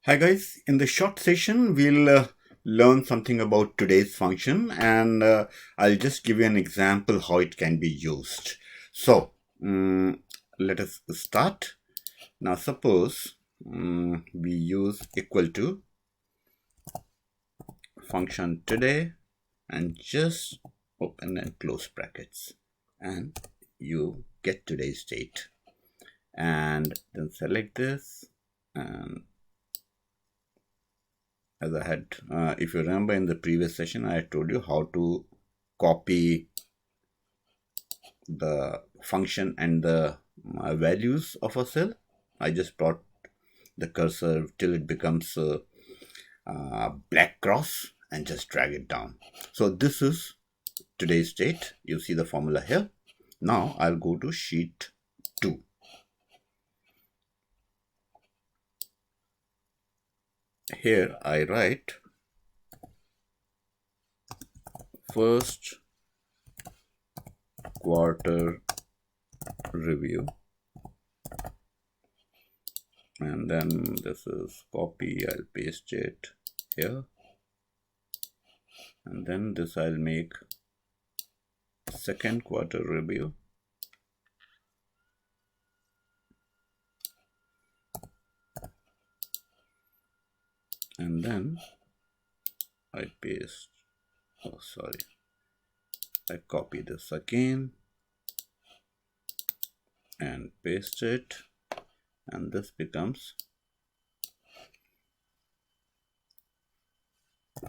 Hi guys, in the short session we'll learn something about today's function and I'll just give you an example how it can be used. So let us start. Now suppose we use equal to function today and just open and close brackets and you get today's date and then select this and as I had, if you remember in the previous session, I told you how to copy the function and the values of a cell. I just brought the cursor till it becomes a black cross and just drag it down. So this is today's date. You see the formula here. Now I'll go to sheet 2. Here I write first quarter review, and then this is copy, I'll paste it here, and then this I'll make second quarter review, and then I paste, I copy this again and paste it, and this becomes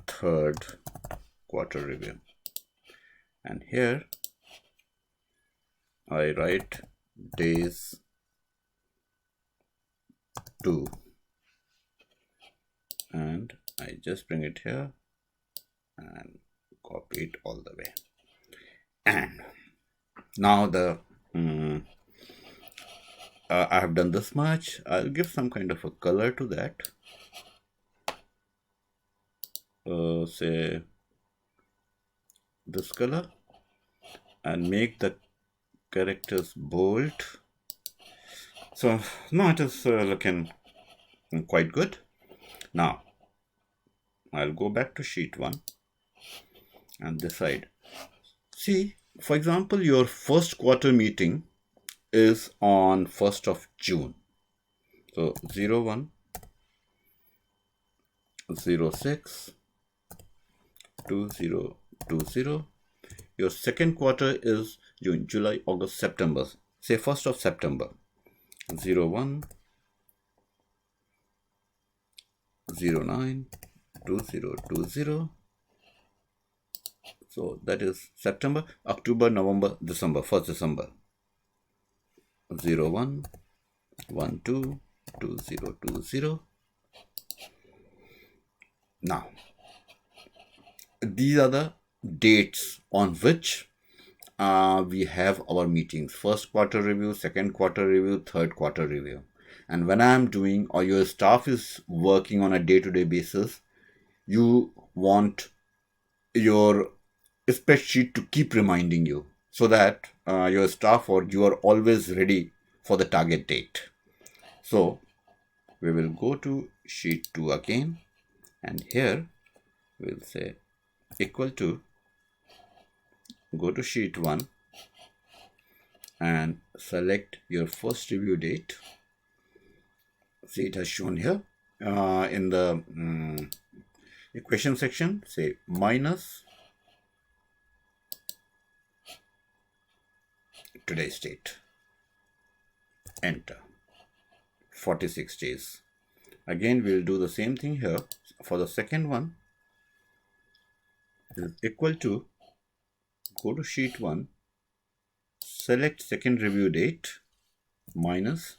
third quarter review. And here I write days 2 and I just bring it here and copy it all the way. And now the I have done this much. I'll give some kind of a color to that. Say this color, and make the characters bold. So now it is looking quite good. Now I'll go back to sheet 1 and decide. See, for example, your first quarter meeting is on 1st of June. So 01, 06, 2020. Your second quarter is June, July, August, September. Say 1st of September. 01, 09, 2020. So that is September, October, November, December, 1st December. 01, 12, 2020. Now, these are the dates on which we have our meetings. First quarter review, second quarter review, third quarter review. And when I am doing, or your staff is working on a day-to-day basis, you want your spreadsheet to keep reminding you so that your staff or you are always ready for the target date. So we will go to sheet 2 again, and here we'll say equal to, go to sheet 1 and select your first review date. See, it has shown here in the equation section, say minus today's date. Enter. 46 days. Again, we'll do the same thing here. For the second one, is equal to, go to sheet 1, select second review date minus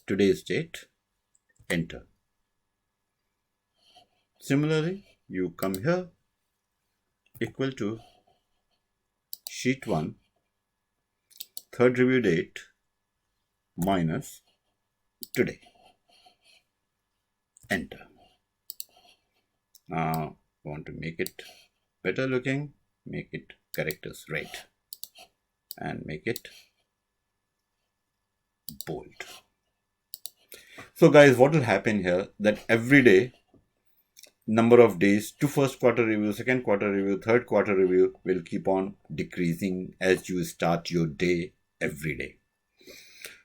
today's date, enter. Similarly, you come here, equal to sheet 1, third review date minus today, enter. Now want to make it better looking, make it characters red and make it bold. So guys, what will happen here, that every day, number of days to first quarter review, second quarter review, third quarter review will keep on decreasing as you start your day every day.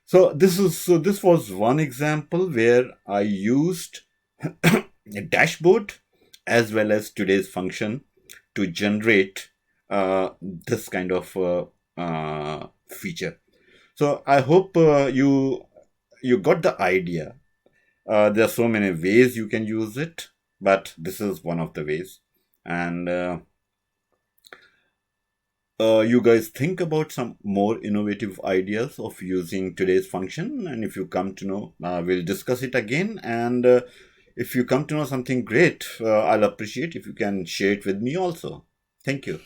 So this was one example where I used a dashboard as well as today's function to generate this kind of feature. So I hope you got the idea. There are so many ways you can use it, but this is one of the ways. And you guys think about some more innovative ideas of using today's function, and if you come to know, we'll discuss it again. And if you come to know something great, I'll appreciate if you can share it with me also. Thank you.